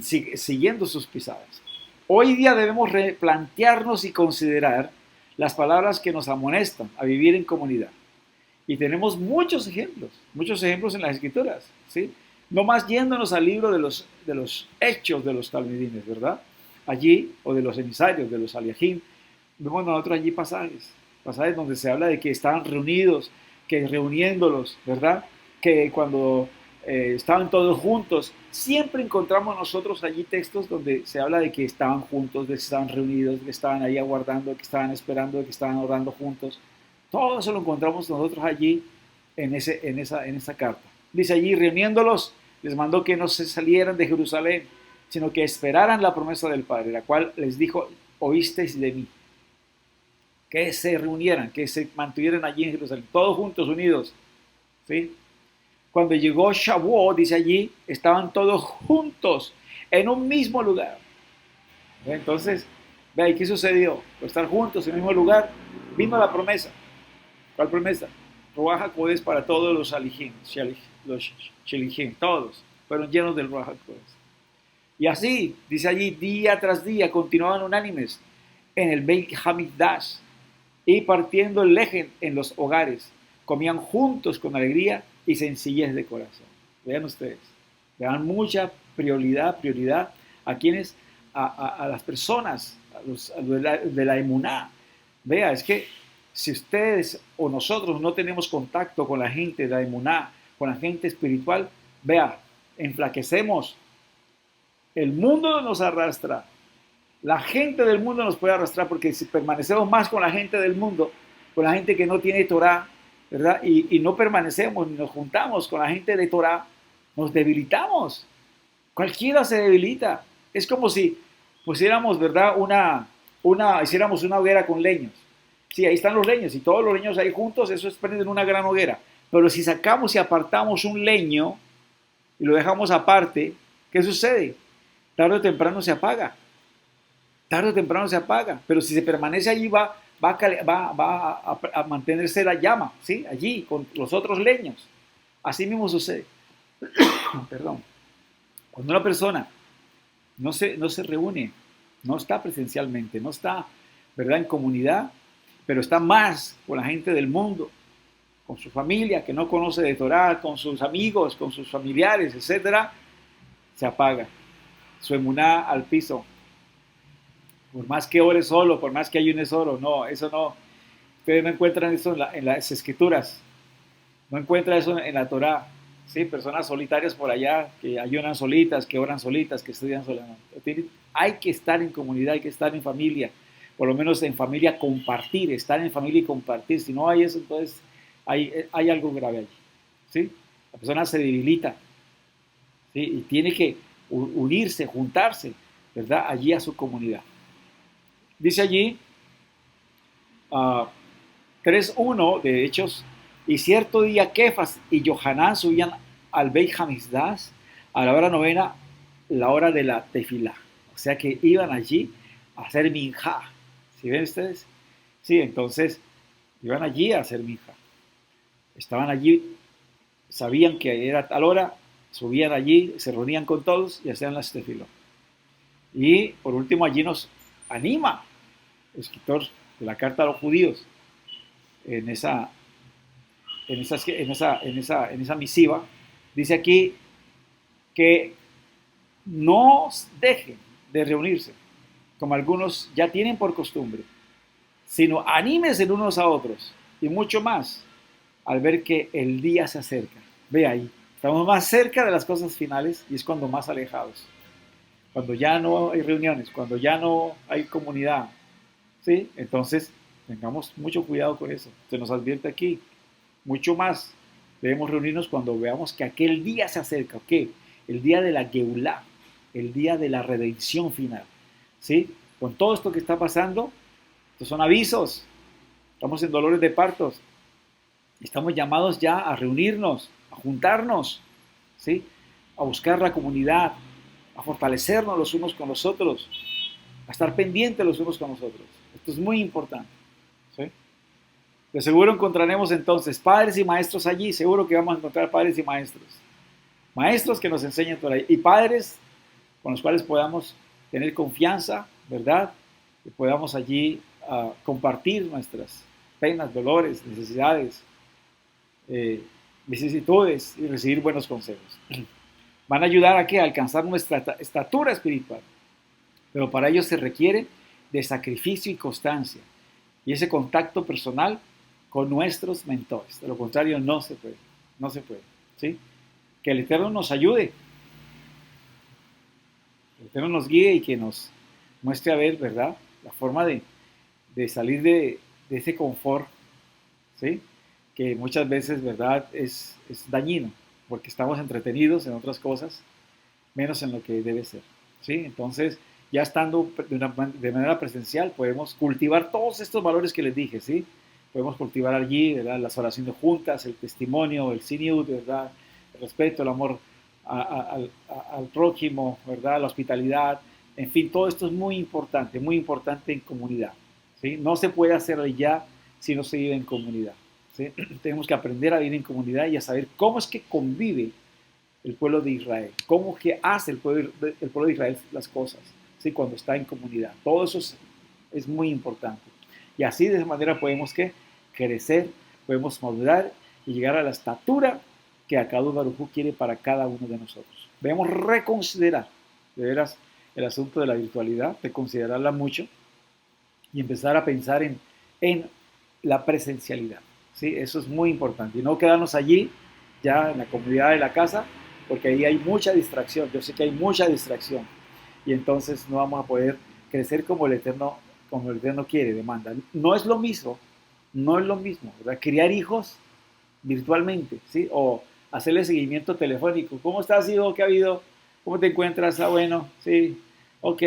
siguiendo sus pisadas. Hoy día debemos replantearnos y considerar las palabras que nos amonestan a vivir en comunidad. Y tenemos muchos ejemplos en las Escrituras, ¿sí? No más yéndonos al libro de los hechos de los talmidines, ¿verdad? Allí, o de los emisarios, de los aliajín, vemos nosotros allí pasajes donde se habla de que estaban reunidos, que reuniéndolos, ¿verdad? Que cuando estaban todos juntos, siempre encontramos nosotros allí textos donde se habla de que estaban juntos, de que estaban reunidos, de que estaban ahí aguardando, de que estaban esperando, de que estaban orando juntos. Todo eso lo encontramos nosotros allí en esa carta. Dice allí, reuniéndolos, les mandó que no se salieran de Jerusalén, sino que esperaran la promesa del Padre, la cual les dijo, oísteis de mí. Que se reunieran, que se mantuvieran allí en Jerusalén, todos juntos, unidos. ¿Sí? Cuando llegó Shavuot, dice allí, estaban todos juntos en un mismo lugar. Entonces, ve, ¿qué sucedió? Por estar juntos en el mismo lugar, vino la promesa. ¿Cuál promesa? Ruach HaKodesh para todos los alijim, los shelichim, todos fueron llenos del Ruach HaKodesh. Y así, dice allí, día tras día, continuaban unánimes en el Beit Hamikdash y partiendo el lejen en los hogares, comían juntos con alegría y sencillez de corazón. Vean ustedes, le dan mucha prioridad a quienes, a las personas, a los de la emuná. Vea, es que si ustedes o nosotros no tenemos contacto con la gente de la emuná, con la gente espiritual, vea, enflaquecemos. El mundo nos arrastra. La gente del mundo nos puede arrastrar porque si permanecemos más con la gente del mundo, con la gente que no tiene Torah, ¿verdad? Y no permanecemos ni nos juntamos con la gente de Torah, nos debilitamos. Cualquiera se debilita. Es como si pusiéramos, ¿verdad? Hiciéramos una hoguera con leños. Sí, ahí están los leños y todos los leños ahí juntos, eso es prender una gran hoguera. Pero si sacamos y apartamos un leño y lo dejamos aparte, ¿qué sucede? Tarde o temprano se apaga. Tarde o temprano se apaga. Pero si se permanece allí, va a mantenerse la llama, ¿sí? Allí, con los otros leños. Así mismo sucede. Perdón. Cuando una persona no se reúne, no está presencialmente, no está, ¿verdad?, en comunidad, pero está más con la gente del mundo, con su familia que no conoce de Torah, con sus amigos, con sus familiares, etcétera, se apaga. Su emuná al piso. Por más que ore solo, por más que ayune solo, no, eso no. Ustedes no encuentran eso en las escrituras, no encuentran eso en la Torá. Sí, personas solitarias por allá que ayunan solitas, que oran solitas, que estudian solas. Hay que estar en comunidad, hay que estar en familia, por lo menos en familia compartir, estar en familia y compartir. Si no hay eso, entonces hay algo grave allí. ¿Sí? La persona se debilita, ¿sí? Y tiene que unirse, juntarse, ¿verdad?, allí a su comunidad. Dice allí, 3:1 de Hechos, y cierto día Kefas y Yohanan subían al Beit Hamikdash a la hora novena, la hora de la tefilá. O sea que iban allí a hacer minjá. ¿Sí ven ustedes? Sí, entonces iban allí a hacer minjá. Estaban allí, sabían que era tal hora, subían allí, se reunían con todos y hacían las tefilá. Y por último allí nos anima el escritor de la carta a los judíos en esa misiva, dice aquí que no dejen de reunirse, como algunos ya tienen por costumbre, sino anímense unos a otros y mucho más al ver que el día se acerca. Ve ahí, estamos más cerca de las cosas finales y es cuando más alejados. Cuando ya no hay reuniones, cuando ya no hay comunidad, ¿sí? Entonces, tengamos mucho cuidado con eso. Se nos advierte aquí. Mucho más debemos reunirnos cuando veamos que aquel día se acerca. ¿Qué? El día de la Geulá, el día de la redención final. ¿Sí? Con todo esto que está pasando, estos son avisos. Estamos en dolores de partos. Estamos llamados ya a reunirnos, a juntarnos, ¿sí?, a buscar la comunidad, a fortalecernos los unos con los otros, a estar pendientes los unos con los otros. Esto es muy importante. ¿Sí? De seguro encontraremos entonces padres y maestros allí. Seguro que vamos a encontrar padres y maestros. Maestros que nos enseñen por ahí. Y padres con los cuales podamos tener confianza, ¿verdad? Que podamos allí compartir nuestras penas, dolores, necesidades. eh, vicisitudes y recibir buenos consejos. Van a ayudar a que a alcanzar nuestra estatura espiritual, pero para ello se requiere de sacrificio y constancia y ese contacto personal con nuestros mentores. De lo contrario, no se puede, no se puede, ¿sí? Que el Eterno nos ayude, que el Eterno nos guíe y que nos muestre a ver, ¿verdad? La forma de salir de ese confort, ¿sí? Que muchas veces, ¿verdad? Es dañino, porque estamos entretenidos en otras cosas, menos en lo que debe ser, ¿sí? Entonces, ya estando de manera presencial, podemos cultivar todos estos valores que les dije, ¿sí? Podemos cultivar allí, ¿verdad? Las oraciones juntas, el testimonio, el siniud, ¿verdad? El respeto, el amor al prójimo, ¿verdad? La hospitalidad, en fin, todo esto es muy importante en comunidad, ¿sí? No se puede hacer ya si no se vive en comunidad, ¿sí? Tenemos que aprender a vivir en comunidad y a saber cómo es que convive el pueblo de Israel, cómo que hace el pueblo de Israel las cosas, ¿sí? Cuando está en comunidad. Todo eso es muy importante. Y así de esa manera podemos ¿qué? Crecer, podemos madurar y llegar a la estatura que Akadosh Baruj Hu quiere para cada uno de nosotros. Debemos reconsiderar, de veras, el asunto de la virtualidad, de considerarla mucho y empezar a pensar en la presencialidad, ¿sí? Eso es muy importante y no quedarnos allí ya en la comunidad de la casa, porque ahí hay mucha distracción. Yo sé que hay mucha distracción y entonces no vamos a poder crecer como el Eterno quiere, demanda. No es lo mismo, no es lo mismo, ¿verdad? Criar hijos virtualmente, ¿sí? O hacerle seguimiento telefónico. ¿Cómo estás, hijo? ¿Qué ha habido? ¿Cómo te encuentras? Ah, bueno, sí, ok,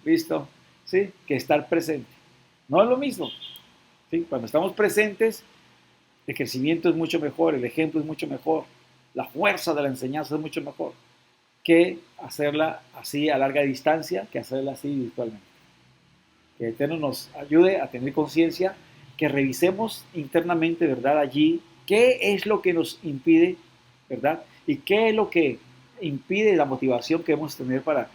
listo, ¿sí? Que estar presente. No es lo mismo, ¿sí? Cuando estamos presentes, el crecimiento es mucho mejor, el ejemplo es mucho mejor, la fuerza de la enseñanza es mucho mejor que hacerla así a larga distancia, que hacerla así virtualmente. Que el Eterno nos ayude a tener conciencia, que revisemos internamente, ¿verdad? Allí, qué es lo que nos impide, ¿verdad? Y qué es lo que impide la motivación que debemos tener para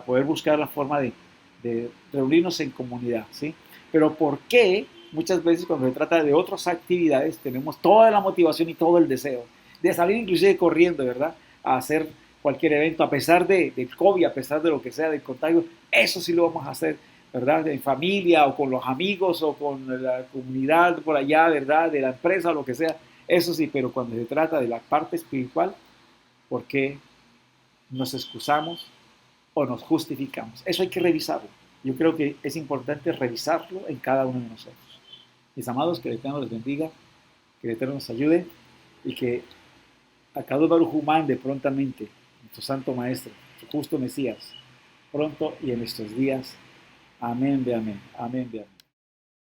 poder buscar la forma de reunirnos en comunidad, ¿sí? Pero ¿por qué muchas veces cuando se trata de otras actividades tenemos toda la motivación y todo el deseo de salir inclusive corriendo, ¿verdad? A hacer cualquier evento, a pesar del COVID, a pesar de lo que sea, del contagio, eso sí lo vamos a hacer, ¿verdad? En familia o con los amigos o con la comunidad por allá, ¿verdad? De la empresa o lo que sea, eso sí, pero cuando se trata de la parte espiritual, ¿por qué nos excusamos o nos justificamos? Eso hay que revisarlo. Yo creo que es importante revisarlo en cada uno de nosotros. Mis amados, que el Eterno les bendiga, que el Eterno nos ayude y que a cada Baruj Hu mande prontamente nuestro Santo Maestro, su justo Mesías, pronto y en estos días. Amén, de amén. Amén, de amén.